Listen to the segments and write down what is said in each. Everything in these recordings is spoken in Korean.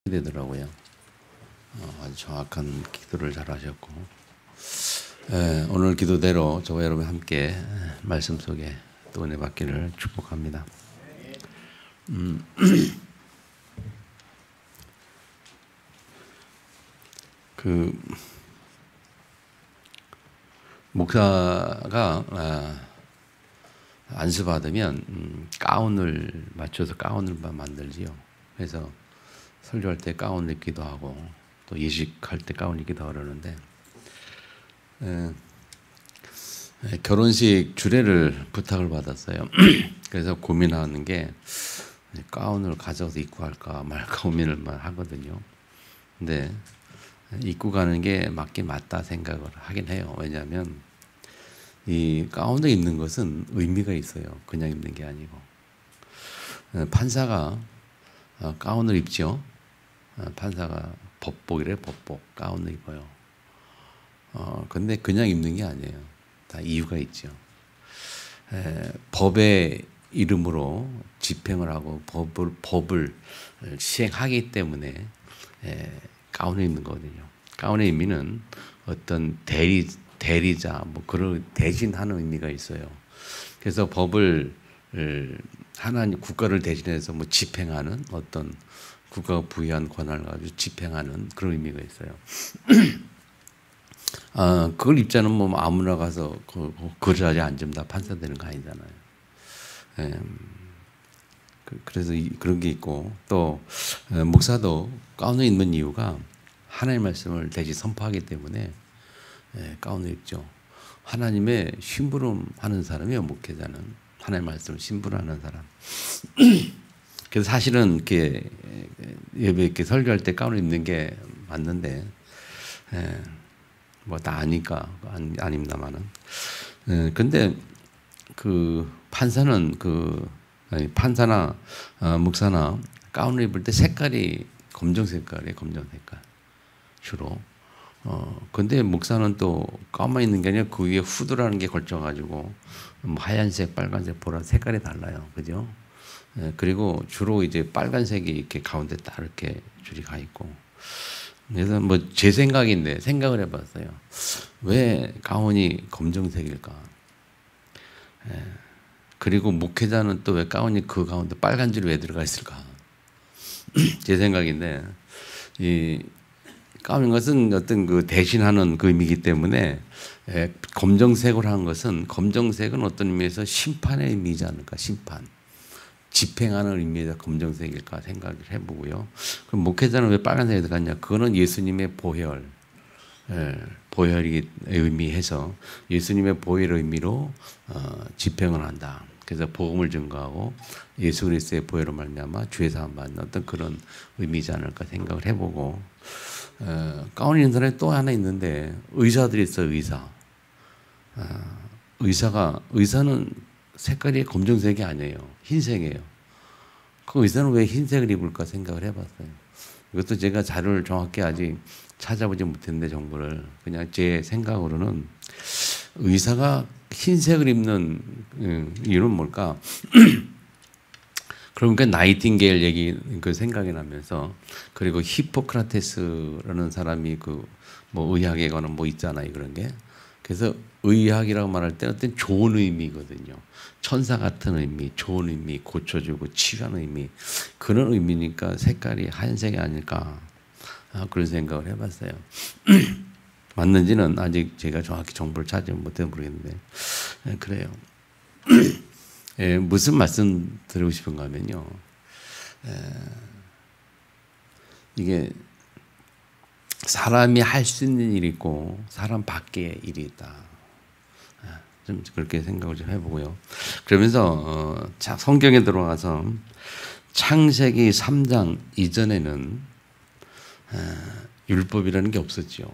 되더라고요. 아주 정확한 기도를 잘 하셨고, 오늘 기도대로 저와 여러분 함께 말씀 속에 또 은혜 받기를 축복합니다. 목사가 안수 받으면 가운을 맞춰서 가운을 만들지요. 그래서 설교할 때 가운 입기도 하고 또 예식할 때 가운 입기도 하려는데 결혼식 주례를 부탁을 받았어요. 그래서 고민하는 게 가운을 가져서 입고 할까 말까 고민을 하거든요. 근데 입고 가는 게 맞긴 맞다 생각을 하긴 해요. 왜냐하면 이 가운을 입는 것은 의미가 있어요. 그냥 입는 게 아니고. 판사가 가운을 입죠. 판사가 법복이래, 법복. 가운을 입어요. 근데 그냥 입는 게 아니에요. 다 이유가 있죠. 법의 이름으로 집행을 하고 법을 시행하기 때문에 가운을 입는 거거든요. 가운의 의미는 어떤 대리자, 뭐 그런 대신하는 의미가 있어요. 그래서 법을 하나님 국가를 대신해서 뭐 집행하는 어떤 국가가 부여한 권한을 가지고 집행하는 그런 의미가 있어요. 그걸 입자는 뭐 아무나 가서 그 자리에 앉으면 다 판사 되는 거 아니잖아요. 그래서 그런 게 있고 또 목사도 가운을 입는 이유가 하나님의 말씀을 대신 선포하기 때문에 가운을 입죠. 하나님의 심부름하는 사람이요, 목회자는. 하나님의 말씀을 심부름하는 사람. 그래서 사실은 이렇게 예배 이렇게 설교할 때 가운을 입는 게 맞는데, 뭐 다 아니까 아닙니다만은. 근데 그 판사는 판사나 목사나 가운을 입을 때 색깔이 검정 색깔이에요, 검정 색깔 주로. 근데 목사는 또 가운만 있는 게 아니라 그 위에 후드라는 게 걸쳐가지고 뭐 하얀색, 빨간색, 보라 색깔이 달라요, 그죠? 그리고 주로 이제 빨간색이 이렇게 가운데 딱 이렇게 줄이 가 있고. 그래서 뭐 제 생각인데 생각을 해봤어요. 왜 가운이 검정색일까? 그리고 목회자는 또 왜 가운이 그 가운데 빨간 줄이 왜 들어가 있을까? 제 생각인데 이 가운인 것은 어떤 그 대신하는 그 의미이기 때문에 검정색으로 한 것은 검정색은 어떤 의미에서 심판의 의미이지 않을까? 심판. 집행하는 의미에서 검정색일까 생각을 해보고요. 그럼 목회자는 왜 빨간색이 들어갔냐? 그거는 예수님의 보혈, 보혈이 의미해서 예수님의 보혈의 의미로 집행을 한다. 그래서 복음을 증거하고 예수 그리스도의 보혈로 말미암아 죄 사함 받는 어떤 그런 의미지 않을까 생각을 해보고, 가운이 있는 사람이 또 하나 있는데 의사들이 있어요. 의사는 색깔이 검정색이 아니에요. 흰색이에요. 그 의사는 왜 흰색을 입을까 생각을 해봤어요. 이것도 제가 자료를 정확히 아직 찾아보지 못했는데 정보를 그냥 제 생각으로는 의사가 흰색을 입는 이유는 뭘까? 그러니까 나이팅게일 얘기 그 생각이 나면서, 그리고 히포크라테스라는 사람이 그 뭐 의학에 관한 뭐 있잖아요, 그런 게. 그래서 의학이라고 말할 때 어떤 좋은 의미거든요. 천사 같은 의미, 좋은 의미, 고쳐주고 치유하는 의미, 그런 의미니까 색깔이 하얀색이 아닐까, 그런 생각을 해봤어요. 맞는지는 아직 제가 정확히 정보를 찾지 못해서 모르겠는데, 그래요. 무슨 말씀 드리고 싶은가 하면요, 이게 사람이 할 수 있는 일이 있고 사람 밖의 일이 있다. 좀 그렇게 생각을 좀 해보고요. 그러면서 성경에 들어가서 창세기 3장 이전에는 율법이라는 게 없었죠.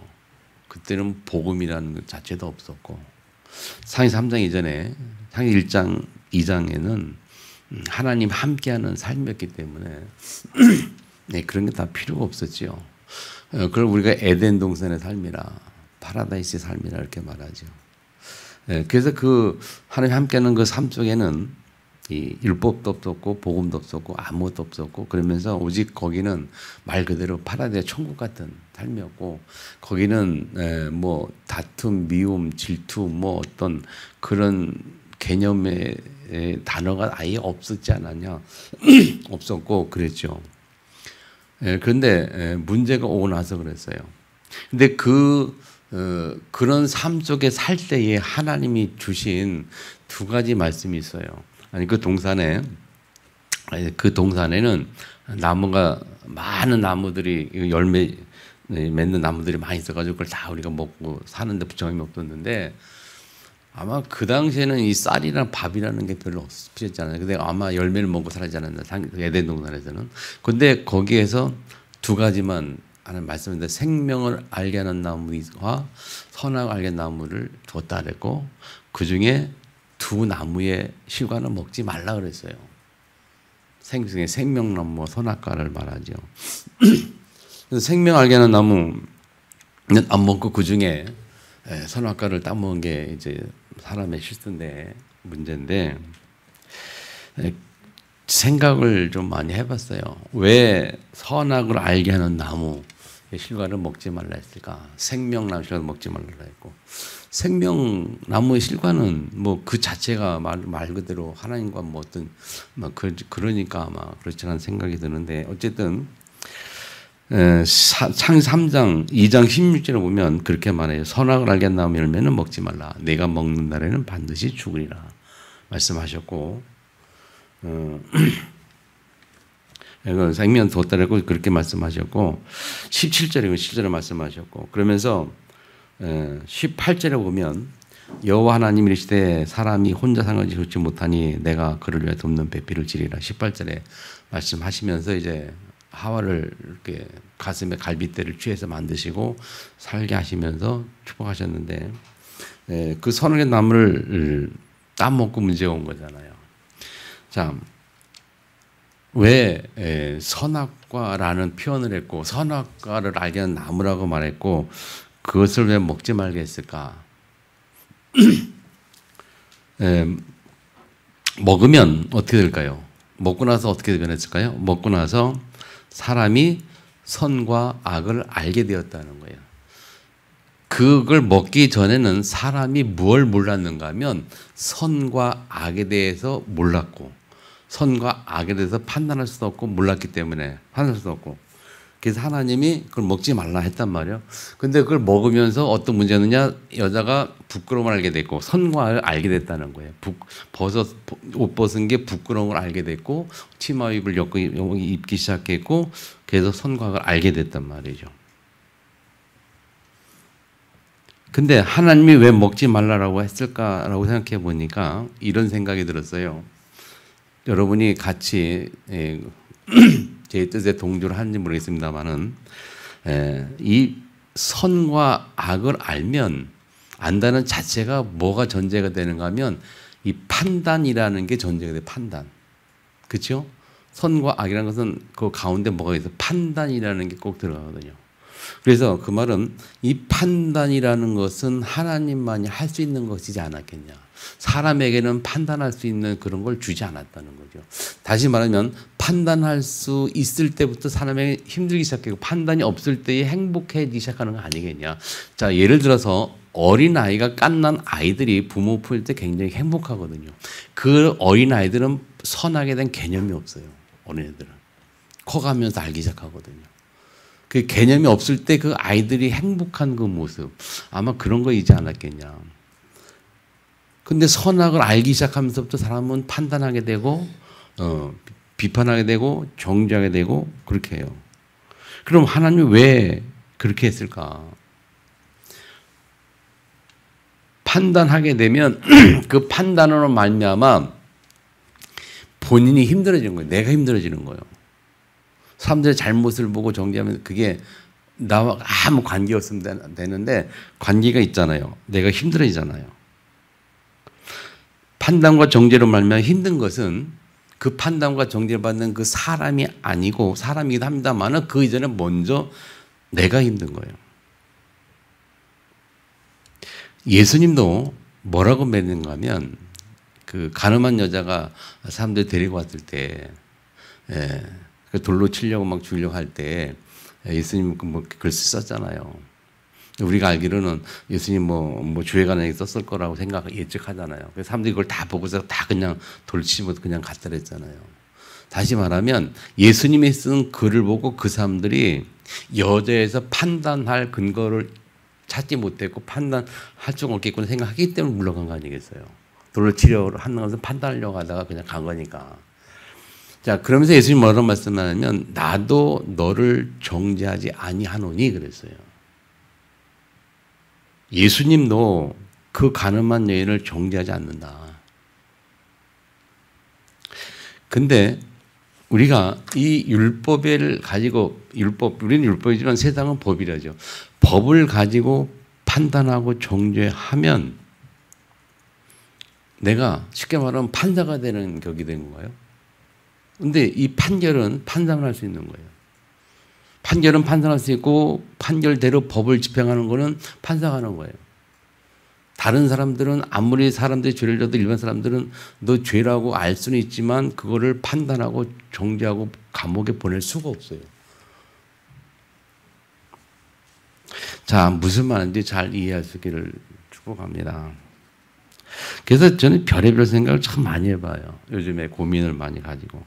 그때는 복음이라는 것 자체도 없었고, 창세기 3장 이전에 창세기 1장 2장에는 하나님 함께하는 삶이었기 때문에 그런 게 다 필요가 없었죠. 그걸 우리가 에덴 동산의 삶이라, 파라다이스의 삶이라 이렇게 말하죠. 그래서 그 하나님 함께하는 그 삶 속에는 이 율법도 없었고 복음도 없었고 아무것도 없었고 그러면서 오직 거기는 말 그대로 파라다이스 천국 같은 삶이었고 거기는 뭐 다툼, 미움, 질투 뭐 어떤 그런 개념의 단어가 아예 없었지 않았냐 없었고 그랬죠. 그런데 문제가 오고 나서 그랬어요. 근데 그런 삶 속에 살 때에 하나님이 주신 두 가지 말씀이 있어요. 아니 그 동산에는 나무가 많은 나무들이 열매 맺는 나무들이 많이 있어가지고 그걸 다 우리가 먹고 사는데 부정함이 없었는데 아마 그 당시에는 이 쌀이랑 밥이라는 게 별로 없었잖아요. 근데 아마 열매를 먹고 살지 않았나 에덴 동산에서는. 근데 거기에서 두 가지만 하는 말씀인데 생명을 알게 하는 나무와 선악을 알게 하는 나무를 줬다 그랬고 그 중에 두 나무의 실과는 먹지 말라 그랬어요. 생명나무와 선악과를 말하죠. 그래서 생명 알게 하는 나무는 안 먹고 그 중에 선악과를 따먹은 게 이제 사람의 실수인데 문제인데 생각을 좀 많이 해봤어요. 왜 선악을 알게 하는 나무의 실과를 먹지 말라 했을까? 생명나무 실과를 먹지 말라 했고 생명나무의 실과는 뭐 그 자체가 말 그대로 하나님과 뭐 어떤 그러니까 아마 그렇지 않은 생각이 드는데 어쨌든 창세기 3장 2장 16절에 보면 그렇게 말해요. 선악을 알게 한 나무 열매는 먹지 말라. 내가 먹는 날에는 반드시 죽으리라 말씀하셨고 생명 뒀다라고 그렇게 말씀하셨고 17절에 실제로 말씀하셨고 그러면서 18절에 보면 여호와 하나님이 이르시되 사람이 혼자 사는 것이 좋지 못하니 내가 그를 위하여 돕는 배필을 지리라 18절에 말씀하시면서 이제 하와를 이렇게 가슴에 갈빗대를 쥐어서 만드시고 살게 하시면서 축복하셨는데 그 선악의 나무를 따먹고 문제가 온 거잖아요. 자, 왜 선악과라는 표현을 했고 선악과를 알게 하는 나무라고 말했고 그것을 왜 먹지 말게 했을까? 먹으면 어떻게 될까요? 먹고 나서 어떻게 변했을까요? 먹고 나서 사람이 선과 악을 알게 되었다는 거예요. 그걸 먹기 전에는 사람이 뭘 몰랐는가 하면 선과 악에 대해서 몰랐고 선과 악에 대해서 판단할 수도 없고 몰랐기 때문에 판단할 수도 없고 그래서 하나님이 그걸 먹지 말라 했단 말이에요. 근데 그걸 먹으면서 어떤 문제느냐 여자가 부끄러움을 알게 됐고 선과 악을 알게 됐다는 거예요. 옷 벗은 게 부끄러운 걸 알게 됐고 치마 입을 입기 시작했고 그래서 선과 악을 알게 됐단 말이죠. 근데 하나님이 왜 먹지 말라라고 했을까라고 생각해 보니까 이런 생각이 들었어요. 여러분이 같이 제 뜻에 동조를 하는지 모르겠습니다만은 이 선과 악을 알면 안다는 자체가 뭐가 전제가 되는가 하면 이 판단이라는 게 전제가 돼요. 판단. 그렇죠? 선과 악이라는 것은 그 가운데 뭐가 있어? 판단이라는 게 꼭 들어가거든요. 그래서 그 말은 이 판단이라는 것은 하나님만이 할 수 있는 것이지 않았겠냐. 사람에게는 판단할 수 있는 그런 걸 주지 않았다는 거죠. 다시 말하면 판단할 수 있을 때부터 사람에게 힘들기 시작하고 판단이 없을 때에 행복해지기 시작하는 거 아니겠냐. 자, 예를 들어서 어린아이가 갓난 아이들이 부모 품을 때 굉장히 행복하거든요. 그 어린아이들은 선악에 대한 개념이 없어요. 어린애들은. 커가면서 알기 시작하거든요. 그 개념이 없을 때 그 아이들이 행복한 그 모습 아마 그런 거이지 않았겠냐. 근데 선악을 알기 시작하면서부터 사람은 판단하게 되고 비판하게 되고 정죄하게 되고 그렇게 해요. 그럼 하나님이 왜 그렇게 했을까? 판단하게 되면 그 판단으로 말미암아 본인이 힘들어지는 거예요. 내가 힘들어지는 거예요. 사람들의 잘못을 보고 정죄하면 그게 나와 아무 관계 없으면 되는데 관계가 있잖아요. 내가 힘들어지잖아요. 판단과 정죄로 말미암아 힘든 것은 그 판단과 정죄를 받는 그 사람이 아니고 사람이기도 합니다만 그 이전에 먼저 내가 힘든 거예요. 예수님도 뭐라고 맺는가 하면 그 가늠한 여자가 사람들 데리고 왔을 때, 예, 그 돌로 치려고 막 죽이려고 할 때 예수님 뭐 글씨 썼잖아요. 우리가 알기로는 예수님 뭐 주회관에 썼을 거라고 예측하잖아요. 그래서 사람들이 그걸 다 보고서 다 그냥 돌치면서 그냥 갖다 랬잖아요. 다시 말하면 예수님이 쓴 글을 보고 그 사람들이 여자에서 판단할 근거를 찾지 못했고 판단할 수 없겠구나 생각하기 때문에 물러간 거 아니겠어요. 돌로 치려고 하는 것은 판단하려고 하다가 그냥 간 거니까. 자, 그러면서 예수님이 뭐라고 말씀하냐면 나도 너를 정죄하지 아니하노니 그랬어요. 예수님도 그 가늠한 여인을 정죄하지 않는다. 근데 우리가 이 율법을 가지고 우리는 율법이지만 세상은 법이라죠. 법을 가지고 판단하고 정죄하면 내가 쉽게 말하면 판사가 되는 격이 된 건가요? 근데 이 판결은 판단을 할 수 있는 거예요. 판결은 판단할 수 있고 판결대로 법을 집행하는 거는 판사가 하는 거예요. 다른 사람들은 아무리 사람들이 죄를 져도 일반 사람들은 너 죄라고 알 수는 있지만 그거를 판단하고 정죄하고 감옥에 보낼 수가 없어요. 자, 무슨 말인지 잘 이해할 수 있기를 축복합니다. 그래서 저는 별의별 생각을 참 많이 해봐요. 요즘에 고민을 많이 가지고.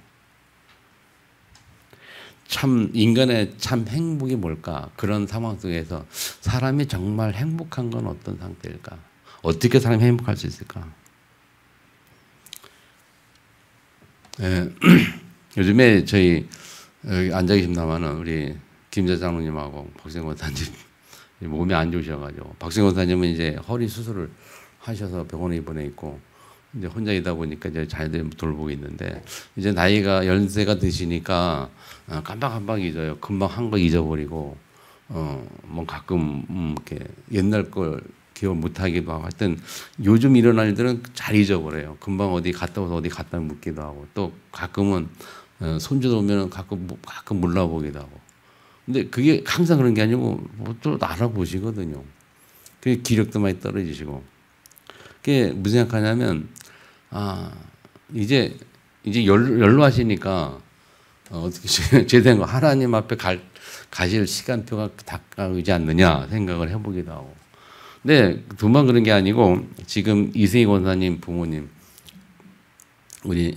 참 인간의 참 행복이 뭘까? 그런 상황 속에서 사람이 정말 행복한 건 어떤 상태일까? 어떻게 사람이 행복할 수 있을까? 요즘에 저희 여기 앉아 계십니다마는 우리 김재 장로님하고 박승원 원사님 몸이 안 좋으셔가지고 박승원 원사님은 이제 허리 수술을 하셔서 병원에 입원해 있고 이제 혼자 있다 보니까 이제 잘 돌보고 있는데 이제 나이가 연세가 드시니까 깜빡깜빡 잊어요. 금방 한 거 잊어버리고 뭐 가끔 이렇게 옛날 걸 기억 못하기도 하고 하여튼 요즘 일어날 일들은 잘 잊어버려요. 금방 어디 갔다 와서 어디 갔다 묻기도 하고 또 가끔은 손주 오면은 가끔 몰라보기도 하고 근데 그게 항상 그런 게 아니고 뭐 또 알아보시거든요. 그게 기력도 많이 떨어지시고 그게 무슨 생각하냐면 이제 연로하시니까 어떻게 제대로 하나님 앞에 가실 시간표가 다가오지 않느냐 생각을 해보기도 하고. 근데 두만 그런 게 아니고 지금 이승희 권사님 부모님 우리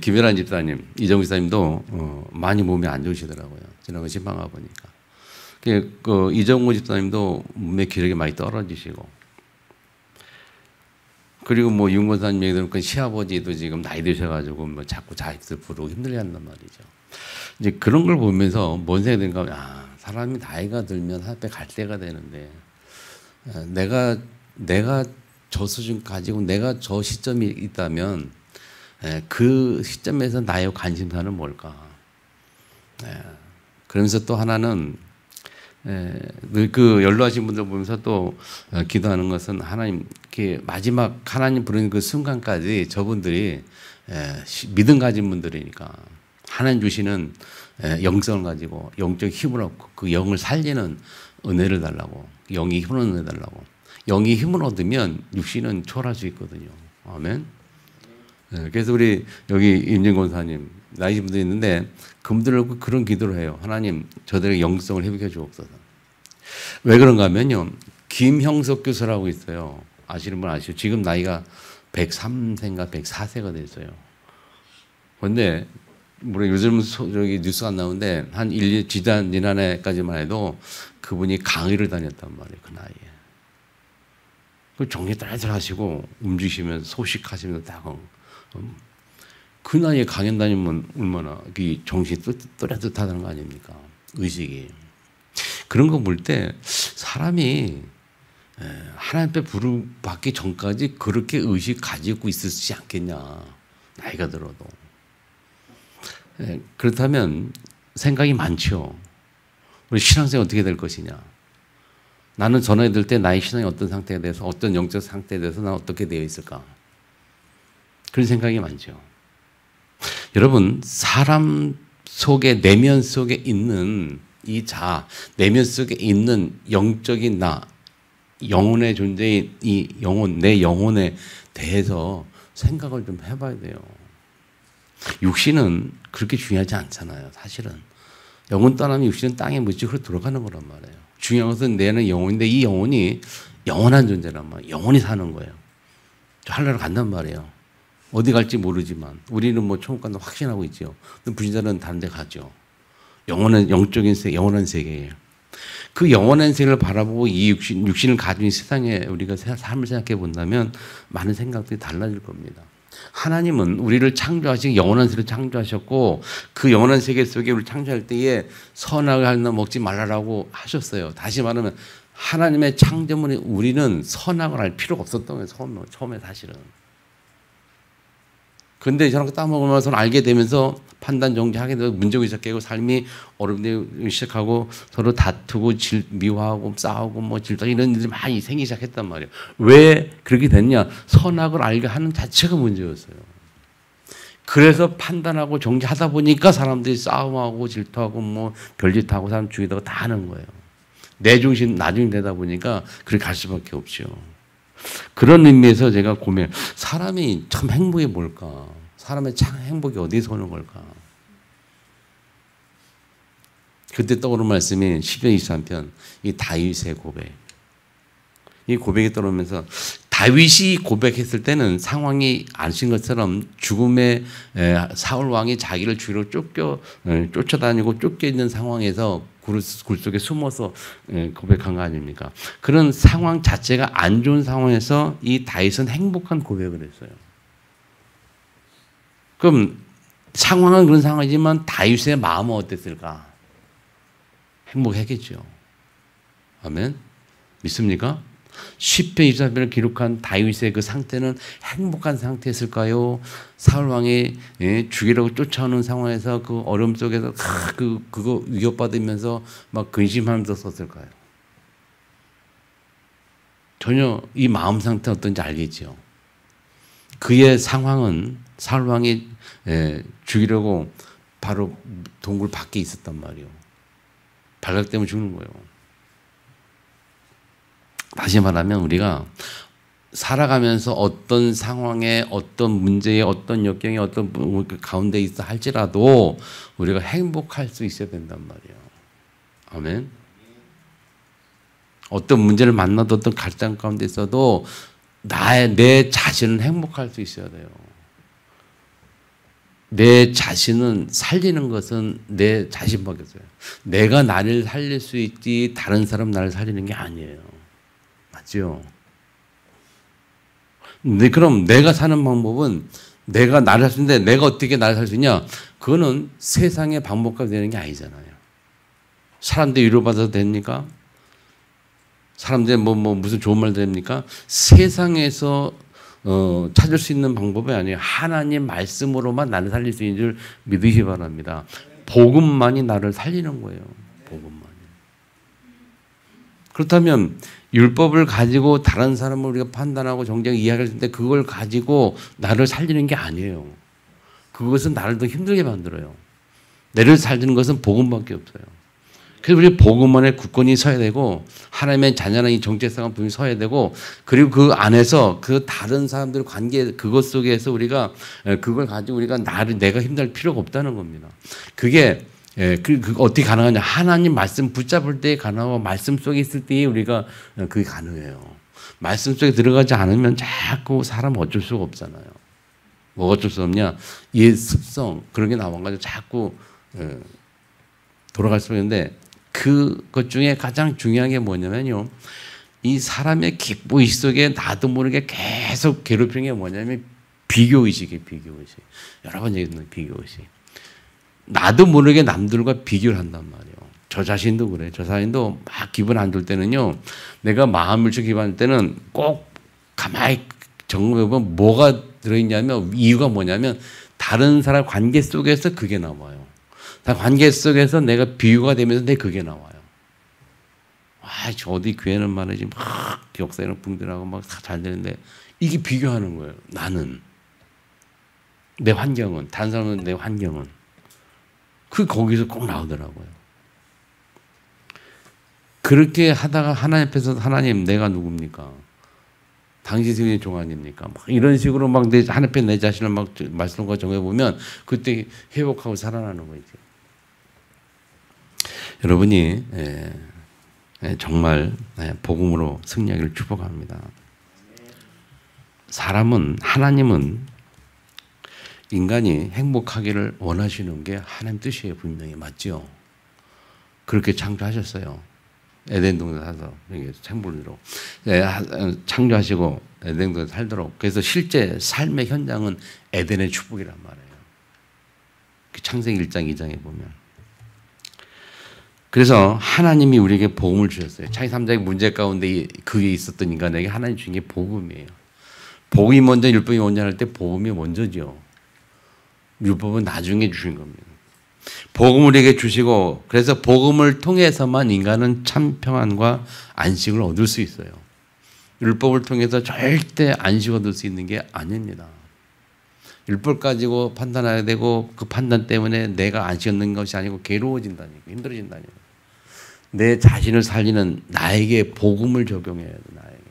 김혜란 집사님 이정우 집사님도 많이 몸이 안 좋으시더라고요. 지난번 신방가 보니까. 그 이정우 집사님도 몸의 기력이 많이 떨어지시고. 그리고 뭐 윤 권사님 얘기 들으니까 시아버지도 지금 나이 드셔가지고 뭐 자꾸 자식들 부르고 힘들게 한단 말이죠. 이제 그런 걸 보면서 뭔 생각이 드는가 사람이 나이가 들면 앞에 갈 때가 되는데 내가 저 수준 가지고 내가 저 시점이 있다면 그 시점에서 나의 관심사는 뭘까? 그러면서 또 하나는 늘 그 연로하신 분들 보면서 또 기도하는 것은 하나님 이렇게 마지막 하나님 부르는 그 순간까지 저분들이 믿음 가진 분들이니까 하나님 주시는 영성을 가지고 영적 힘을 얻고 그 영을 살리는 은혜를 달라고 영이 힘을 얻는 은혜 달라고 영이 힘을 얻으면 육신은 초월할 수 있거든요. 아멘. 그래서 우리 여기 임진 권사님 나이신 분들이 있는데 그분들을 그런 기도를 해요. 하나님 저들의 영성을 회복해 주옵소서. 왜 그런가 하면요. 김형석 교수라고 있어요. 아시는 분 아시죠? 지금 나이가 103세인가 104세가 됐어요. 그런데 물론 요즘 저기 뉴스가 안 나오는데 한 지난해까지만 해도 그분이 강의를 다녔단 말이에요. 그 나이에. 그 정리 따라들 하시고 움직이시면서 소식하시면서 다 그 나이에 강연 다니면 얼마나 정신이 또렷하다는 거 아닙니까? 의식이. 그런 거 볼 때 사람이 하나님 앞에 부름받기 전까지 그렇게 의식 가지고 있었지 않겠냐. 나이가 들어도. 그렇다면 생각이 많죠. 우리 신앙생활 어떻게 될 것이냐. 나는 전화해 들 때 나의 신앙이 어떤 상태에 대해서 어떤 영적 상태에 대해서 난 어떻게 되어 있을까. 그런 생각이 많죠. 여러분 사람 속에 내면 속에 있는 이 내면 속에 있는 영적인 나 영혼의 존재인 이 영혼 내 영혼에 대해서 생각을 좀 해봐야 돼요. 육신은 그렇게 중요하지 않잖아요. 사실은. 영혼 떠나면 육신은 땅에 묻히고 돌아가는 거란 말이에요. 중요한 것은 내는 영혼인데 이 영혼이 영원한 존재란 말이에요. 영원히 사는 거예요. 저 하늘나라 간단 말이에요. 어디 갈지 모르지만 우리는 뭐 천국 간다 확신하고 있죠. 불신자는 다른 데 가죠. 영원한 영적인 세계, 영원한 세계예요. 그 영원한 세계를 바라보고 이 육신을 가진 세상에 우리가 삶을 생각해 본다면 많은 생각들이 달라질 겁니다. 하나님은 우리를 창조하시고 영원한 세계를 창조하셨고 그 영원한 세계 속에 우리를 창조할 때에 선악을 하나 먹지 말라라고 하셨어요. 다시 말하면 하나님의 창조물에 우리는 선악을 할 필요가 없었던 거예요. 처음에 사실은. 근데 저렇게 따먹으면서 알게 되면서 판단 정지하게 되고 문제가 시작하고 삶이 어렵게 시작하고 서로 다투고 미워하고 싸우고 뭐 질투 이런 일들이 많이 생기기 시작했단 말이에요. 왜 그렇게 됐냐? 선악을 알게 하는 자체가 문제였어요. 그래서 판단하고 정지하다 보니까 사람들이 싸움하고 질투하고 뭐 별짓하고 사람 죽이다가 다 하는 거예요. 내 중심 나중에 되다 보니까 그렇게 갈 수밖에 없죠. 그런 의미에서 제가 고민, 사람이 참 행복이 뭘까? 사람의 참 행복이 어디서 오는 걸까? 그때 떠오르는 말씀이 시편 23편, 이 다윗의 고백. 이 고백이 떠오르면서 다윗이 고백했을 때는 상황이 아신 것처럼 죽음의 사울 왕이 자기를 죽이러 쫓아다니고 쫓겨 있는 상황에서 굴 속에 숨어서 고백한 거 아닙니까? 그런 상황 자체가 안 좋은 상황에서 이 다윗은 행복한 고백을 했어요. 그럼 상황은 그런 상황이지만 다윗의 마음은 어땠을까? 행복했겠죠. 아멘. 믿습니까? 시편 24편을 기록한 다윗의 그 상태는 행복한 상태였을까요? 사울 왕이 죽이려고 쫓아오는 상황에서 그 어려움 속에서 그거 위협받으면서 막 근심하면서 썼을까요? 전혀 이 마음 상태 어떤지 알겠죠. 그의 상황은 사울 왕이 죽이려고 바로 동굴 밖에 있었단 말이에요. 발각 때문에 죽는 거예요. 다시 말하면 우리가 살아가면서 어떤 상황에 어떤 문제에 어떤 역경에 어떤 가운데 있어 할지라도 우리가 행복할 수 있어야 된단 말이에요. 아멘. 어떤 문제를 만나도 어떤 갈등 가운데 있어도 내 자신은 행복할 수 있어야 돼요. 내 자신은 살리는 것은 내 자신밖에 없어요. 내가 나를 살릴 수 있지 다른 사람 나를 살리는 게 아니에요. 맞죠? 근데 그럼 내가 사는 방법은 내가 나를 살 수 있는데 내가 어떻게 나를 살 수 있냐? 그거는 세상의 방법과 되는 게 아니잖아요. 사람들 위로받아도 됩니까? 사람들 무슨 좋은 말 됩니까? 세상에서 찾을 수 있는 방법이 아니에요. 하나님 말씀으로만 나를 살릴 수 있는 줄 믿으시 바랍니다. 복음만이 나를 살리는 거예요. 복음만이. 그렇다면 율법을 가지고 다른 사람을 우리가 판단하고 정죄하고 이야기할 때 그걸 가지고 나를 살리는 게 아니에요. 그것은 나를 더 힘들게 만들어요. 나를 살리는 것은 복음밖에 없어요. 그래서 우리 복음만에 굳건히 서야 되고 하나님의 자녀는 이 정체성을 분명히 서야 되고 그리고 그 안에서 그 다른 사람들 관계 그것 속에서 우리가 그걸 가지고 우리가 내가 힘들 필요가 없다는 겁니다. 그게 어떻게 가능하냐? 하나님 말씀 붙잡을 때 가능하고 말씀 속에 있을 때 우리가 그게 가능해요. 말씀 속에 들어가지 않으면 자꾸 사람은 어쩔 수가 없잖아요. 뭐 어쩔 수 없냐? 이 습성 그런 게 나와가지고 자꾸 돌아갈 수 있는데 그것 중에 가장 중요한 게 뭐냐면요. 이 사람의 무의식 속에 나도 모르게 계속 괴롭히는 게 뭐냐면 비교의식이에요. 비교의식. 여러 번 얘기했는데 비교의식. 나도 모르게 남들과 비교를 한단 말이에요. 저 자신도 그래. 저 자신도 막 기분 안 좋을 때는요. 내가 마음을 기분할 때는 꼭 가만히 점검해보면 뭐가 들어있냐면 이유가 뭐냐면 다른 사람 관계 속에서 그게 나와요. 관계 속에서 내가 비유가 되면서 내 그게 나와요. 어디 교회는 말이지 막 역사에는 붕대라고 막 잘 되는데 이게 비교하는 거예요. 나는 내 환경은 다른 사람은 내 환경은 거기서 꼭 나오더라고요. 그렇게 하다가 하나님 앞에서 하나님 내가 누굽니까? 당신 세상의 종 아닙니까? 막 이런 식으로 막 내 하나님 내 자신을 막 말씀과 정해 보면 그때 회복하고 살아나는 거죠. 여러분이 정말 복음으로 승리하기를 축복합니다. 하나님은 인간이 행복하기를 원하시는 게 하나님 뜻이에요. 분명히 맞죠? 그렇게 창조하셨어요. 에덴 동산 사서 생물로 창조하시고 에덴 동산 살도록. 그래서 실제 삶의 현장은 에덴의 축복이란 말이에요. 창세기 1장 2장에 보면. 그래서 하나님이 우리에게 복음을 주셨어요. 창세기 3장의 문제 가운데 그 위에 있었던 인간에게 하나님 주신 게 복음이에요. 복음이 먼저 율법이 먼저 할 때 복음이 먼저죠. 율법은 나중에 주신 겁니다. 복음을 우리에게 주시고 그래서 복음을 통해서만 인간은 참 평안과 안식을 얻을 수 있어요. 율법을 통해서 절대 안식 얻을 수 있는 게 아닙니다. 율법 가지고 판단해야 되고 그 판단 때문에 내가 안식 얻는 것이 아니고 괴로워진다니까 힘들어진다니까. 내 자신을 살리는 나에게 복음을 적용해야 돼. 나에게.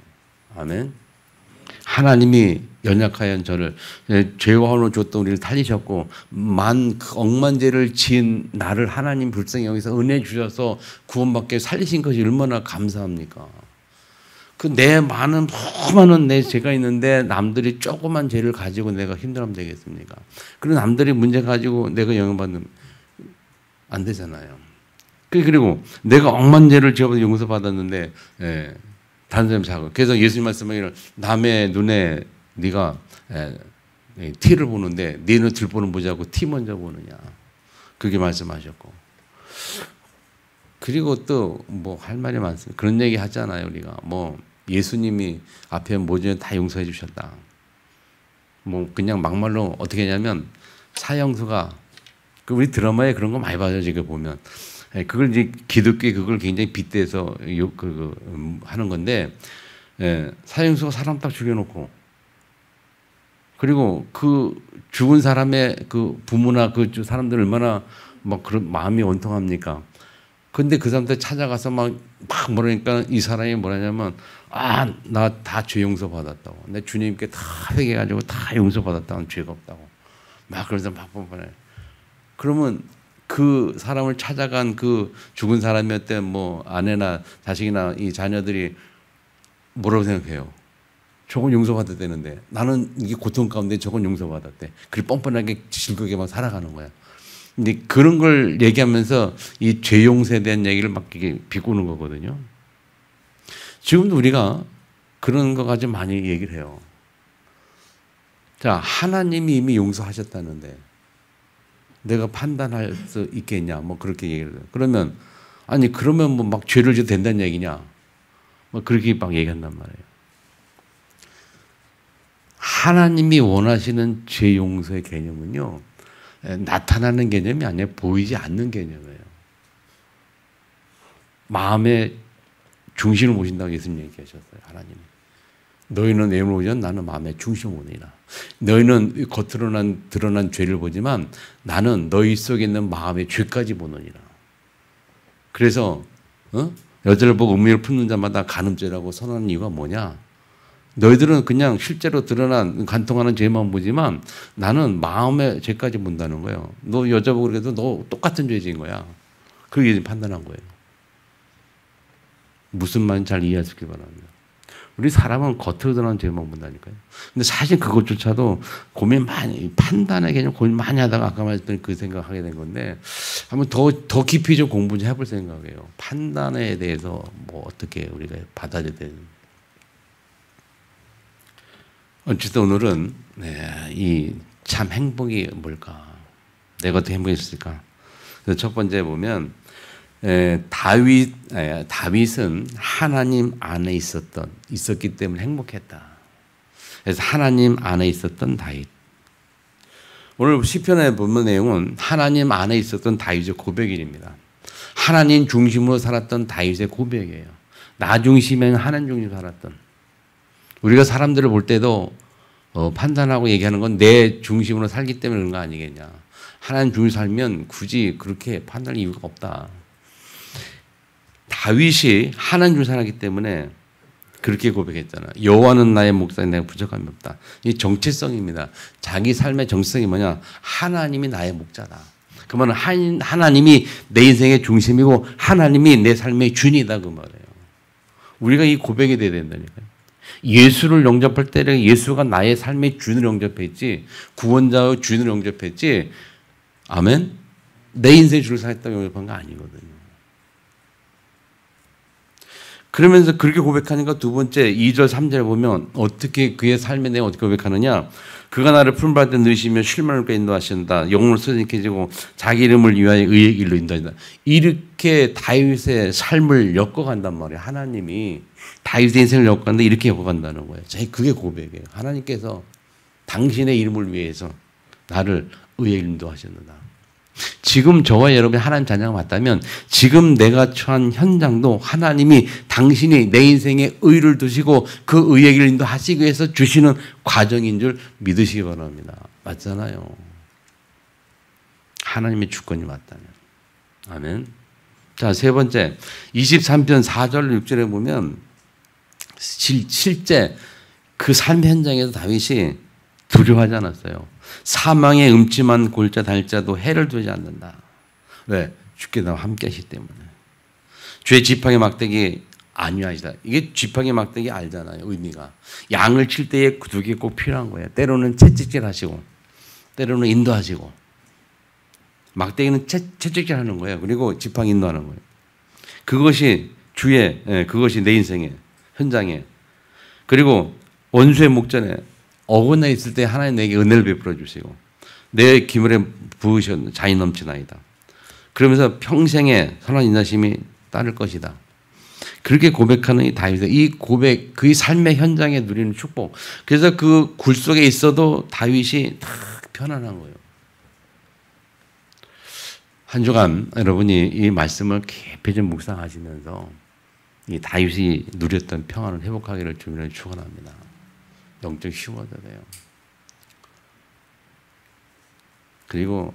아멘. 하나님이 연약하여 저를 죄와 혼을 줬던 우리를 살리셨고 억만 죄를 지은 나를 하나님 불쌍히 여기서 은혜 주셔서 구원받게 살리신 것이 얼마나 감사합니까? 그 내 많은 내 죄가 있는데 남들이 조그만 죄를 가지고 내가 힘들어하면 되겠습니까? 그리고 남들이 문제 가지고 내가 영향받으면 안 되잖아요. 그리고 내가 억만 죄를 지어서 용서받았는데 다른 사람 작은. 그래서 예수님 말씀하기를 남의 눈에 네가 티를 보는데 네 눈 들보는 보지 않고 티 먼저 보느냐. 그렇게 말씀하셨고. 그리고 또 뭐 할 말이 많습니다. 그런 얘기 하잖아요. 우리가 뭐 예수님이 앞에 모든 다 용서해 주셨다. 뭐 그냥 막말로 어떻게 했냐면 사형수가 우리 드라마에 그런 거 많이 봐요. 지금 보면. 그걸 이제 기독교에 그걸 굉장히 빗대서 하는 건데 사형수가 사람 딱 죽여놓고 그리고 그 죽은 사람의 그 부모나 그 사람들 얼마나 막 그런 마음이 원통합니까? 근데 그 사람들 찾아가서 막 뭐라니까 이 사람이 뭐라냐면 나 다 죄 용서 받았다고. 내 주님께 다 회개해가지고 다 용서 받았다고. 죄가 없다고. 막 그러면서 막 뻔뻔해. 그러면 그 사람을 찾아간 그 죽은 사람이었던 뭐 아내나 자식이나 이 자녀들이 뭐라고 생각해요? 저건 용서받았다는데 나는 이게 고통 가운데 저건 용서받았대. 그리 뻔뻔하게 즐겁게만 살아가는 거야. 근데 그런 걸 얘기하면서 이 죄 용서에 대한 얘기를 막 이게 비꼬는 거거든요. 지금도 우리가 그런 거 가지고 많이 얘기를 해요. 자, 하나님이 이미 용서하셨다는데 내가 판단할 수 있겠냐? 뭐 그렇게 얘기를 해요. 그러면 그러면 뭐 막 죄를 져도 된다는 얘기냐? 뭐 그렇게 막 얘기한단 말이에요. 하나님이 원하시는 죄 용서의 개념은요. 나타나는 개념이 아니라 보이지 않는 개념이에요. 마음의 중심을 보신다고 예수님 얘기하셨어요. 하나님이. 너희는 외모를 보지만 나는 마음의 중심을 보느니라. 너희는 겉으로 드러난 죄를 보지만 나는 너희 속에 있는 마음의 죄까지 보느니라. 그래서 여자를 보고 음욕을 품는 자마다 간음죄라고 선언하는 이유가 뭐냐? 너희들은 그냥 실제로 드러난 간통하는 죄만 보지만 나는 마음의 죄까지 본다는 거예요. 너 여자 보고 그래도 너 똑같은 죄 지은 거야. 그게 판단한 거예요. 무슨 말인지 잘 이해하시기 바랍니다. 우리 사람은 겉으로 드러난 죄만 본다니까요. 근데 사실 그것조차도 판단의 개념 고민 많이 하다가 아까 말했던 그 생각하게 된 건데 한번 더 깊이 좀 공부 좀 해볼 생각이에요. 판단에 대해서 뭐 어떻게 우리가 받아들여야 되는. 어쨌든 오늘은 이 참 행복이 뭘까? 내가 어떻게 행복했을까? 그래서 첫 번째 보면 다윗은 하나님 안에 있었기 때문에 행복했다. 그래서 하나님 안에 있었던 다윗. 오늘 시편에 보면 내용은 하나님 안에 있었던 다윗의 고백입니다. 하나님 중심으로 살았던 다윗의 고백이에요. 나 중심에 하나님 중심으로 살았던. 우리가 사람들을 볼 때도 판단하고 얘기하는 건 내 중심으로 살기 때문에 그런 거 아니겠냐. 하나님 중심으로 살면 굳이 그렇게 판단할 이유가 없다. 다윗이 하나님 중심으로 살았기 때문에 그렇게 고백했잖아요. 여호와는 나의 목자니 내가 부족함이 없다. 이 정체성입니다. 자기 삶의 정체성이 뭐냐? 하나님이 나의 목자다. 그 말은 하나님이 내 인생의 중심이고 하나님이 내 삶의 주인이다 그 말이에요. 우리가 이 고백이 돼야 된다니까요. 예수를 영접할 때 예수가 나의 삶의 주인을 영접했지 구원자의 주인을 영접했지 아멘? 내 인생의 주를 살았다고 영접한 거 아니거든요. 그러면서 그렇게 고백하니까 두 번째 2절 3절에 보면 어떻게 그의 삶의 내용 어떻게 고백하느냐. 그가 나를 푸른바다 때 누이시며 쉴만을 인도하신다. 영혼을 선익해지고 자기 이름을 위하여 의의 길로 인도한다. 이렇게 다윗의 삶을 엮어간단 말이에요. 하나님이 다윗의 인생을 엮어간다 이렇게 엮어간다는 거예요. 그게 고백이에요. 하나님께서 당신의 이름을 위해서 나를 의의 인도하셨느다. 지금 저와 여러분이 하나님 자녀가 맞다면 지금 내가 처한 현장도 하나님이 당신이 내 인생에 의를 두시고 그 의의 길을 인도하시기 위해서 주시는 과정인 줄 믿으시기 바랍니다. 맞잖아요. 하나님의 주권이 맞다면. 아멘. 자, 세 번째 23편 4절 6절에 보면 실제 그 삶 현장에서 다윗이 두려워하지 않았어요. 사망의 음침한 골자 달자도 해를 두지 않는다. 왜? 주께 나와 함께 하시기 때문에. 주의 지팡이 막대기 안위하시다. 이게 지팡이 막대기 알잖아요. 의미가. 양을 칠 때에 구두기 꼭 필요한 거예요. 때로는 채찍질 하시고 때로는 인도하시고 막대기는 채찍질 하는 거예요. 그리고 지팡이 인도하는 거예요. 그것이 그것이 내 인생의 현장에. 그리고 원수의 목전에 어긋나 있을 때 하나님 내게 은혜를 베풀어 주시고 내 기물에 부으셨는 자인 넘치나이다. 그러면서 평생에 선한 인자심이 따를 것이다. 그렇게 고백하는 이 다윗의 이 고백, 그의 삶의 현장에 누리는 축복. 그래서 그 굴 속에 있어도 다윗이 다 편안한 거예요. 한 주간 여러분이 이 말씀을 깊이 좀 묵상하시면서 이 다윗이 누렸던 평안을 회복하기를 주님을 축원합니다. 영적 쉬워져야 돼요. 그리고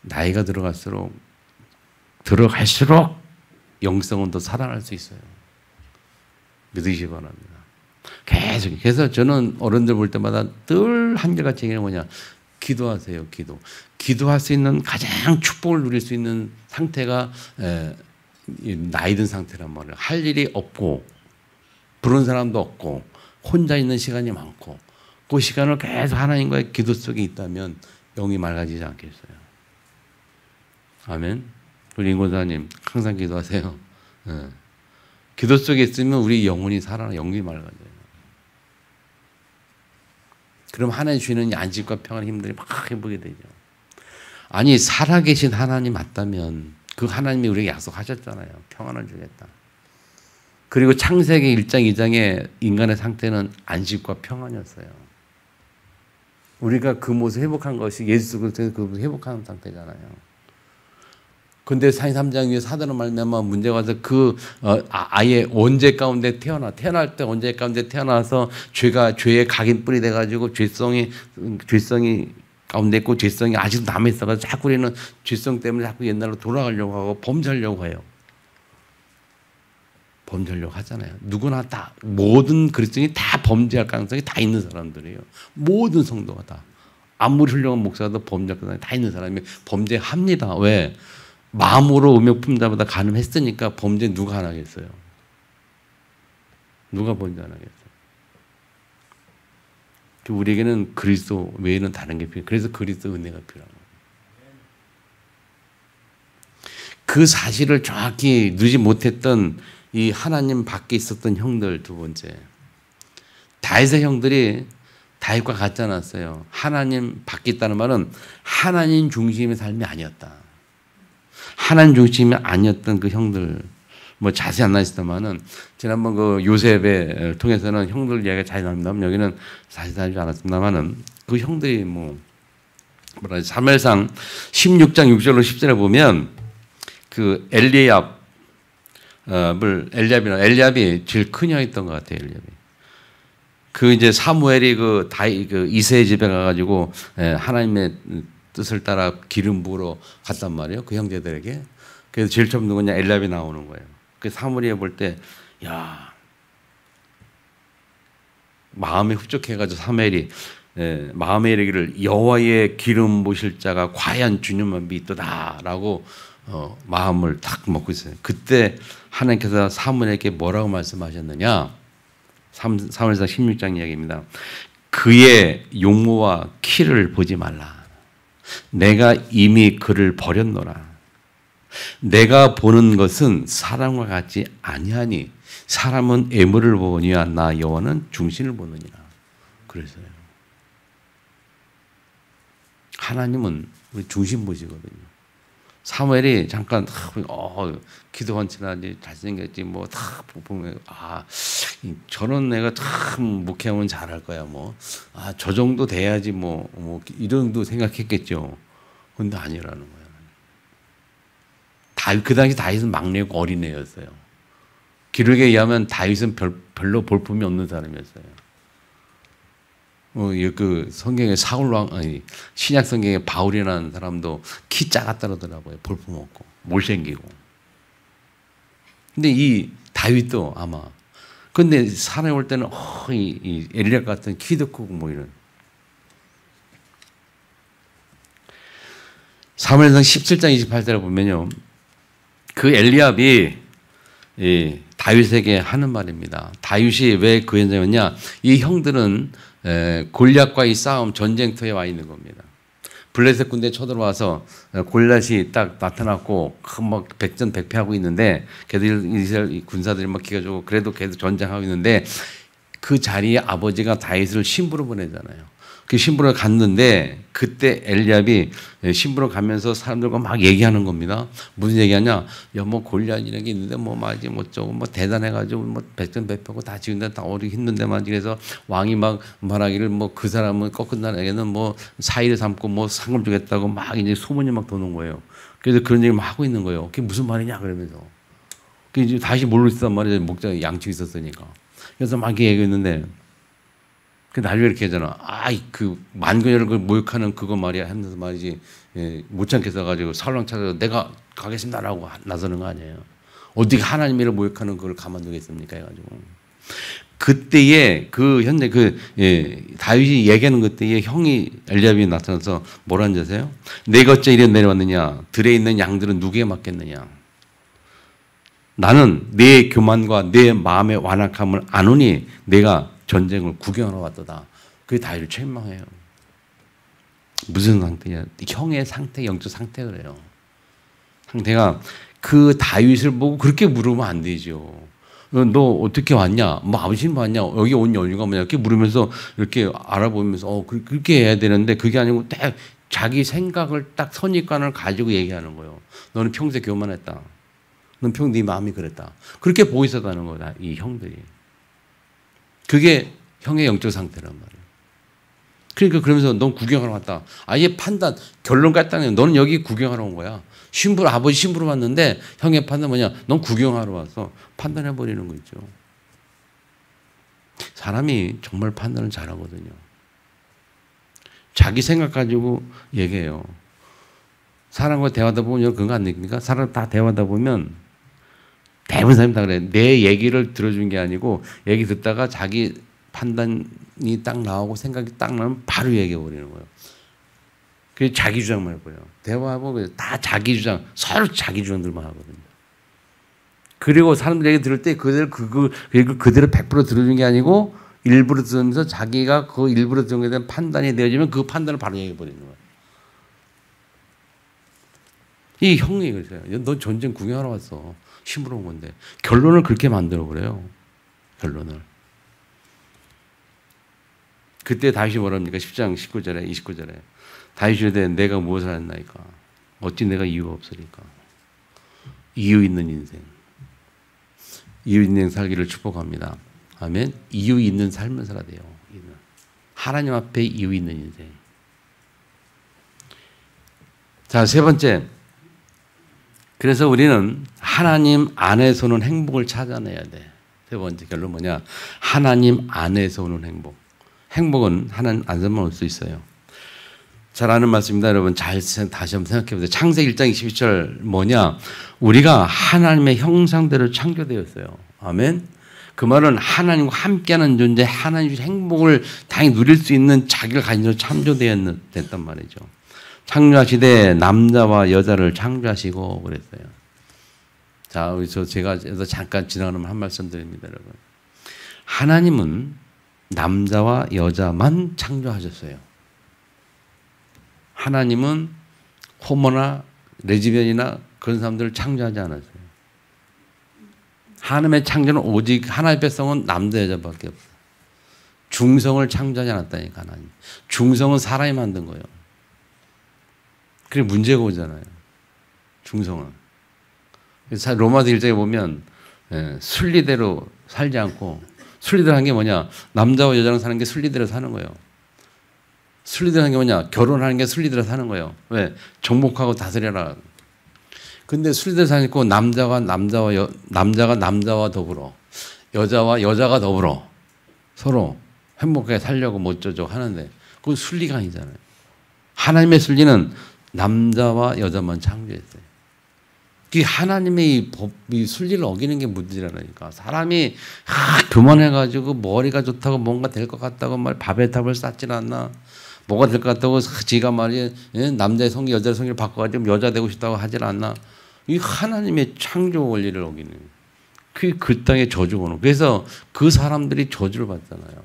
나이가 들어갈수록 영성은 더 살아날 수 있어요. 믿으시기 바랍니다. 계속. 그래서 저는 어른들 볼 때마다 늘 한결같이 얘기하는 뭐냐. 기도하세요. 기도할 수 있는 가장 축복을 누릴 수 있는 상태가 나이 든 상태란 말이에요. 할 일이 없고 부른 사람도 없고 혼자 있는 시간이 많고 그 시간을 계속 하나님과의 기도 속에 있다면 영이 맑아지지 않겠어요. 아멘. 우리 인권사님 항상 기도하세요. 기도 속에 있으면 우리 영혼이 살아나 영이 맑아져요. 그럼 하나님 주시는 안식과 평안 힘들이 막 해보게 되죠. 아니 살아계신 하나님 맞다면 그 하나님이 우리에게 약속하셨잖아요. 평안을 주겠다. 그리고 창세기 1장 2장의 인간의 상태는 안식과 평안이었어요. 우리가 그 모습 회복한 것이 예수 그리스도에서 그 회복하는 상태잖아요. 근데 상이 3장 위에 사단으로 말미암아 문제가 와서 아예 원죄 가운데 태어날 때 원죄 가운데 태어나서 죄의 각인뿔이 돼가지고 죄성이 가운데 있고 죄성이 아직도 남아 있어가지고 자꾸 우리는 죄성 때문에 자꾸 옛날로 돌아가려고 하고 범죄하려고 해요. 범죄하려고 하잖아요. 누구나 다 모든 그리스도인이 다 범죄할 가능성이 다 있는 사람들이에요. 모든 성도가 다. 아무리 훌륭한 목사도 범죄할 가능성이 다 있는 사람이 범죄합니다. 왜? 마음으로 음욕품자보다 가늠했으니까 범죄 누가 안 하겠어요? 누가 범죄 안 하겠어요? 우리에게는 그리스도 외에는 다른 게 필요해요. 그래서 그리스도 은혜가 필요한 거예요. 그 사실을 정확히 누리지 못했던 이 하나님 밖에 있었던 형들 두 번째. 다윗의 형들이 다윗과 같지 않았어요. 하나님 밖에 있다는 말은 하나님 중심의 삶이 아니었다. 하나님 중심이 아니었던 그 형들, 뭐 자세히 안 나있었다만은 지난번 그 요셉을 통해서는 형들 이야기가 자세히 나옵니다만 여기는 자세히 나오지 않았습니다만은 그 형들이 사무엘상 16장 6절로 10절에 보면 그 엘리압이 제일 큰 형이었던 것 같아요. 엘리압이. 그 이제 사무엘이 그 이새의 집에 가가지고 하나님의 뜻을 따라 기름 부으러 갔단 말이에요. 그 형제들에게. 그래서 제일 처음 누구냐? 엘리압이 나오는 거예요. 그 사무엘이 볼 때, 야, 마음에 흡족해가지고 사무엘이 마음에 이르기를 여호와의 기름 부으실 자가 과연 주님만 믿도다라고 마음을 탁 먹고 있어요. 그때 하나님께서 사무엘에게 뭐라고 말씀하셨느냐? 사무엘상 16장 이야기입니다. 그의 용모와 키를 보지 말라. 내가 이미 그를 버렸노라. 내가 보는 것은 사람과 같지 아니하니 사람은 애물을 보느니와 나 여호와는 중심을 보느니라. 그래서요. 하나님은 우리 중심 보시거든요. 사무엘이 잠깐 기도한 지나지 잘생겼지 뭐 다 보면 저런 애가 참 목회하면 잘할 거야 저 정도 돼야지 이런 정도 생각했겠죠. 근데 아니라는 거예요. 그 당시 다윗은 막내고 어린애였어요. 기록에 의하면 다윗은 별로 볼품이 없는 사람이었어요. 그 성경에 신약 성경에 바울이라는 사람도 키 작았다 그러더라고요. 볼품 없고 못생기고. 근데 이 다윗도 아마 근데 산에 올 때는 이 엘리압 같은 키도 크고 이런. 사무엘상 17장 28절에 보면요. 그 엘리압이 다윗에게 하는 말입니다. 다윗이 왜 그 현장이었냐? 이 형들은 골리앗과의 싸움 전쟁터에 와 있는 겁니다. 블레셋 군대 쳐들어와서 골리앗이 딱 나타났고 백전백패하고 있는데 걔들 이스라엘 군사들이 기가 좋고 그래도 걔도 전쟁하고 있는데 그 자리에 아버지가 다윗을 신부로 보내잖아요. 그 신부로 갔는데 그때 엘리압이 신부로 가면서 사람들과 막 얘기하는 겁니다. 무슨 얘기하냐? 골리앗이라는 게 있는데 저거 대단해가지고 백전백패하고 다 지는데 다 어리 힘든데 그래서 왕이 막 말하기를 그 사람은 꺾은 나라에게는 사이를 삼고 상을 주겠다고 막 이제 소문이 막 도는 거예요. 그래서 그런 얘기를 막 하고 있는 거예요. 그게 무슨 말이냐 그러면서. 이제 다시 모르고 있었단 말이에요. 목자 양측 있었으니까. 그래서 막 얘기했는데. 나중에 이렇게 하잖아. 그 만군여를 모욕하는 그거 말이야. 하면서 말이지. 못 참겠어 가지고 사울왕 찾아서 내가 가겠습니다라고 나서는 거 아니에요. 어떻게 하나님을 모욕하는 그걸 가만두겠습니까? 해가지고. 그때에 현재 다윗이 얘기하는 그때에 형이 엘리압이 나타나서 뭐라는 줄 아세요? 내가 어째 이래 내려왔느냐? 들에 있는 양들은 누구에 맡겠느냐? 나는 내 교만과 내 마음의 완악함을 아노니 내가 전쟁을 구경하러 왔도다. 그게 다윗을 책망해요. 무슨 상태냐? 형의 상태, 영적 상태 그래요. 상태가 그 다윗을 보고 그렇게 물으면 안 되죠. 너 어떻게 왔냐? 아버지는 왔냐? 여기 온 이유가 뭐냐? 이렇게 물으면서 이렇게 알아보면서 그렇게 해야 되는데 그게 아니고 딱 자기 생각을 딱 선입관을 가지고 얘기하는 거예요. 너는 평소에 교만했다. 넌 네 마음이 그랬다. 그렇게 보고 있었다는 거다. 이 형들이. 그게 형의 영적 상태란 말이에요. 그러니까 그러면서 넌 구경하러 왔다. 아예 판단, 결론 같다는 너는 여기 구경하러 온 거야. 아버지 신부로 왔는데 형의 판단 뭐냐? 넌 구경하러 와서 판단해버리는 거 있죠. 사람이 정말 판단을 잘하거든요. 자기 생각 가지고 얘기해요. 사람과 대화하다 보면 그런 거 안 느낍니까? 사람 다 대화하다 보면 대부분 사람이 다 그래. 내 얘기를 들어준 게 아니고 얘기 듣다가 자기 판단이 딱 나오고 생각이 딱 나면 바로 얘기해버리는 거예요. 그게 자기 주장만 해버려요. 대화하고 다 자기 주장, 서로 자기 주장들만 하거든요. 그리고 사람들 얘기 들을 때 그대로 100% 들어준 게 아니고 일부러 들으면서 자기가 그 일부러 들은 것에 대한 판단이 되어지면 그 판단을 바로 얘기해버리는 거예요. 이 형이 그랬어요. 너 전쟁 구경하러 왔어. 힘으로 온 건데. 결론을 그렇게 만들어 버려요. 결론을. 그때 다윗이 뭐랍니까? 10장 19절에 29절에 다윗이 이르되 내가 무엇을 했나이까? 어찌 내가 이유가 없으리까? 이유 있는 인생. 이유 있는 살기를 축복합니다. 아멘. 이유 있는 삶을 살아야 돼요. 하나님 앞에 이유 있는 인생. 자, 세 번째. 그래서 우리는 하나님 안에서는 행복을 찾아내야 돼. 세 번째 결론 뭐냐? 하나님 안에서 오는 행복. 행복은 하나님 안에서만 올 수 있어요. 잘 아는 말씀입니다. 여러분 다시 한번 생각해 보세요. 창세기 1장 22절 뭐냐? 우리가 하나님의 형상대로 창조되었어요. 아멘. 그 말은 하나님과 함께하는 존재, 하나님의 행복을 당연히 누릴 수 있는 자기를 가진 창조되었단 말이죠. 창조하시되 남자와 여자를 창조하시고 그랬어요. 자, 여기서 제가 잠깐 지나가면 한 말씀 드립니다, 여러분. 하나님은 남자와 여자만 창조하셨어요. 하나님은 호모나 레즈비언이나 그런 사람들을 창조하지 않았어요. 하나님의 창조는 오직 하나님의 백성은 남자 여자밖에 없어요. 중성을 창조하지 않았다니까 하나님. 중성은 사람이 만든 거예요. 그게 문제가 오잖아요. 중성은. 그래서 로마서 1장에 보면 순리대로 살지 않고 순리대로 하는 게 뭐냐. 남자와 여자랑 사는 게 순리대로 사는 거예요. 순리대로 하는 게 뭐냐. 결혼하는 게 순리대로 사는 거예요. 왜? 정복하고 다스려라. 근데 순리대로 사니까 남자가 남자와 더불어 여자와 여자가 더불어 서로 행복하게 살려고 뭐 어쩌죠 하는데 그건 순리가 아니잖아요. 하나님의 순리는 남자와 여자만 창조했어요. 그 하나님의 이 순리를 어기는 게 문제라니까. 사람이 교만해가지고 머리가 좋다고 뭔가 될 것 같다고 말 밥에 탑을 쌓질 않나. 뭐가 될 것 같다고 지가 말이 남자의 성기 여자의 성기를 바꿔가지고 여자 되고 싶다고 하질 않나. 이 하나님의 창조 원리를 어기는 그 땅의 저주거든. 그래서 그 사람들이 저주를 받잖아요.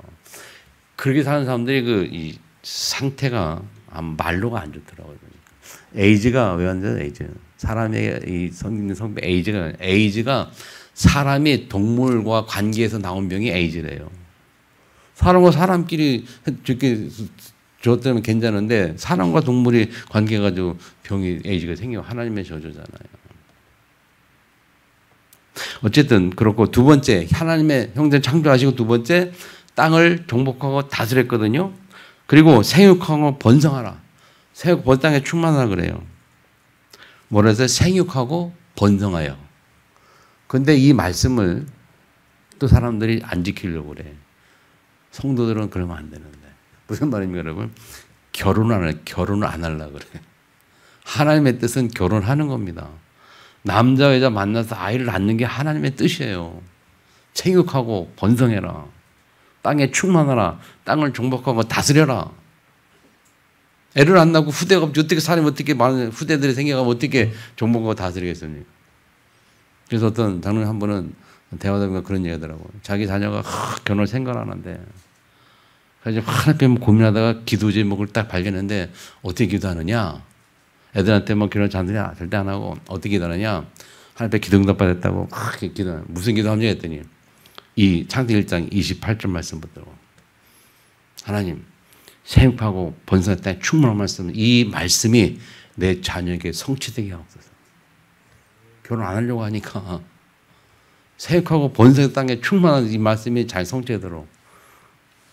그렇게 사는 사람들이 이 상태가 말로가 안 좋더라고요. 에이즈가 왜 안 좋아요? 에이즈. 사람의 이 성병 에이즈가 사람이 동물과 관계에서 나온 병이 에이즈래요. 사람과 사람끼리 이렇게 저때는 괜찮은데 사람과 동물이 관계가지고 병이 에이즈가 생겨. 하나님의 저주잖아요. 어쨌든 그렇고 두 번째 하나님의 형제 창조하시고 두 번째 땅을 정복하고 다스렸거든요. 그리고 생육하고 번성하라. 생육 땅에 충만하라 그래요. 뭐라 해서 생육하고 번성하여. 근데 이 말씀을 또 사람들이 안 지키려고 그래. 성도들은 그러면 안 되는데. 무슨 말입니까, 여러분? 결혼을 안 하려고 그래. 하나님의 뜻은 결혼하는 겁니다. 남자 여자 만나서 아이를 낳는 게 하나님의 뜻이에요. 생육하고 번성해라. 땅에 충만하라. 땅을 정복하고 다스려라. 애를 안 낳고 후대가 어떻게 사람이 어떻게 많은 후대들이 생겨가면 어떻게 정복하고 다스리겠습니까? 그래서 어떤 장로님 한 분은 대화하다가 그런 얘기 하더라고요. 자기 자녀가 결혼을 생각 안 하는데 그래서 하나님 고민하다가 기도 제목을 딱 발견했는데 어떻게 기도하느냐? 애들한테 뭐 결혼 잘하느냐? 절대 안 하고 어떻게 기도하느냐? 하나님 기도 응답 받았다고 기도. 무슨 기도하느냐 했더니 이 창세기 1장 28절 말씀부터 하나님 생육하고 번성의 땅에 충만한 말씀, 이 말씀이 내 자녀에게 성취되게 하옵소서. 결혼 안 하려고 하니까 생육하고 번성의 땅에 충만한 이 말씀이 잘 성취되도록.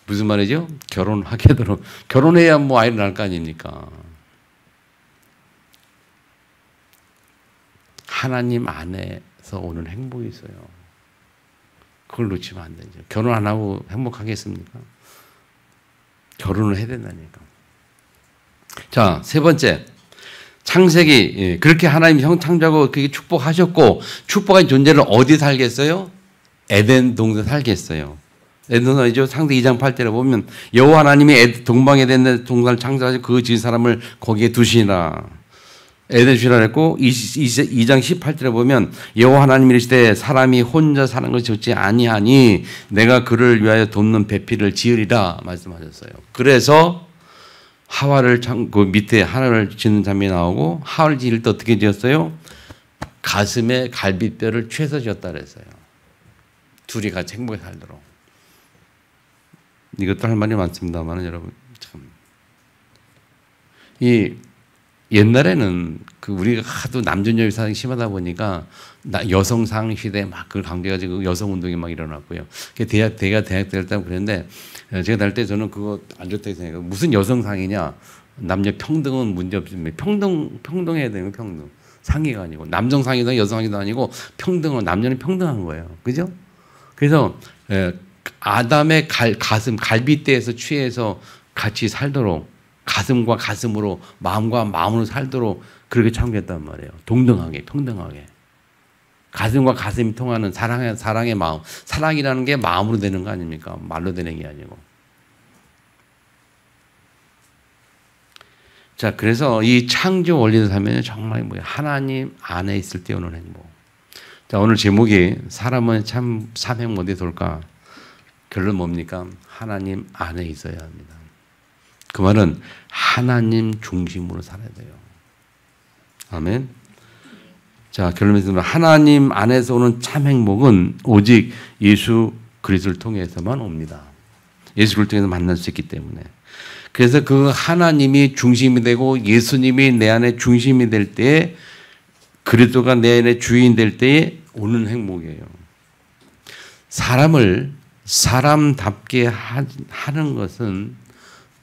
무슨 말이죠? 결혼하게 되도록. 결혼해야 뭐 아이를 낳을 거 아닙니까? 하나님 안에서 오는 행복이 있어요. 그걸 놓치면 안 되죠. 결혼 안 하고 행복하겠습니까? 결혼을 해야 된다니까. 자, 세 번째. 창세기. 그렇게 하나님이 형 창조하고 그렇게 축복하셨고, 축복한 존재를 어디 살겠어요? 에덴 동산 살겠어요. 에덴 동산이죠. 창세기 2장 8절에 보면 여호와 하나님이 동방에 에덴 동산을 창조하시고 그 지은 사람을 거기에 두시니라. 에덴 주시라 했고 2장 18절에 보면 여호와 하나님이 이르시되 사람이 혼자 사는 것이 좋지 아니하니 내가 그를 위하여 돕는 배필을 지으리라 말씀하셨어요. 그래서 하와를 그 밑에 하나를 짓는 장면이 나오고 하와를 지을 때 어떻게 지었어요? 가슴에 갈비뼈를 취해서 지었다 그랬어요. 둘이 같이 행복하게 살도록. 이것도 할 말이 많습니다만 여러분 참 이 옛날에는 그 우리가 하도 남존여비 사상이 심하다 보니까 여성상 시대 막 그걸 강조해가지고 여성 운동이 막 일어났고요. 대학 될 때 그랬는데 제가 다닐 때 저는 그거 안 좋다고 생각해요. 무슨 여성상이냐? 남녀 평등은 문제 없습니다. 평등해야 되는 평등. 상의가 아니고 남성상이다 여성상이도 아니고 평등은 남녀는 평등한 거예요. 그죠? 그래서 아담의 가슴 갈비뼈에서 취해서 같이 살도록. 가슴과 가슴으로 마음과 마음으로 살도록 그렇게 창조했단 말이에요. 동등하게 평등하게 가슴과 가슴이 통하는 사랑의 마음. 사랑이라는 게 마음으로 되는 거 아닙니까? 말로 되는 게 아니고. 자, 그래서 이 창조 원리를 하면 정말 뭐야? 하나님 안에 있을 때 오는 행복. 자, 오늘 제목이 사람은 참 삼행 어디에 돌까? 결론 뭡니까? 하나님 안에 있어야 합니다. 그 말은 하나님 중심으로 살아야 돼요. 아멘. 자, 결론은 하나님 안에서 오는 참 행복은 오직 예수 그리스도를 통해서만 옵니다. 예수를 통해서 만날 수 있기 때문에. 그래서 그 하나님이 중심이 되고 예수님이 내 안에 중심이 될 때에 그리스도가 내 안에 주인 될 때에 오는 행복이에요. 사람을 사람답게 하는 것은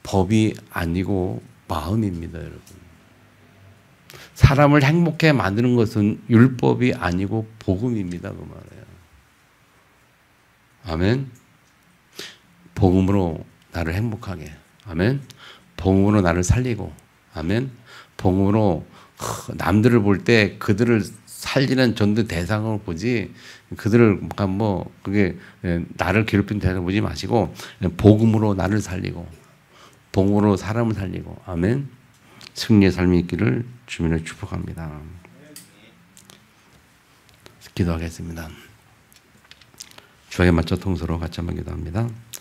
법이 아니고 마음입니다, 여러분. 사람을 행복해 만드는 것은 율법이 아니고 복음입니다, 그 말이에요. 아멘. 복음으로 나를 행복하게. 아멘. 복음으로 나를 살리고. 아멘. 복음으로 남들을 볼 때 그들을 살리는 전도 대상을 보지 그들을 뭐 그게 나를 괴롭히는 대상을 보지 마시고 복음으로 나를 살리고 복음으로 사람을 살리고. 아멘. 승리의 삶이 있기를 주님을 축복합니다. 기도하겠습니다. 주에게 맞춰 통서로 같이 한번 기도합니다.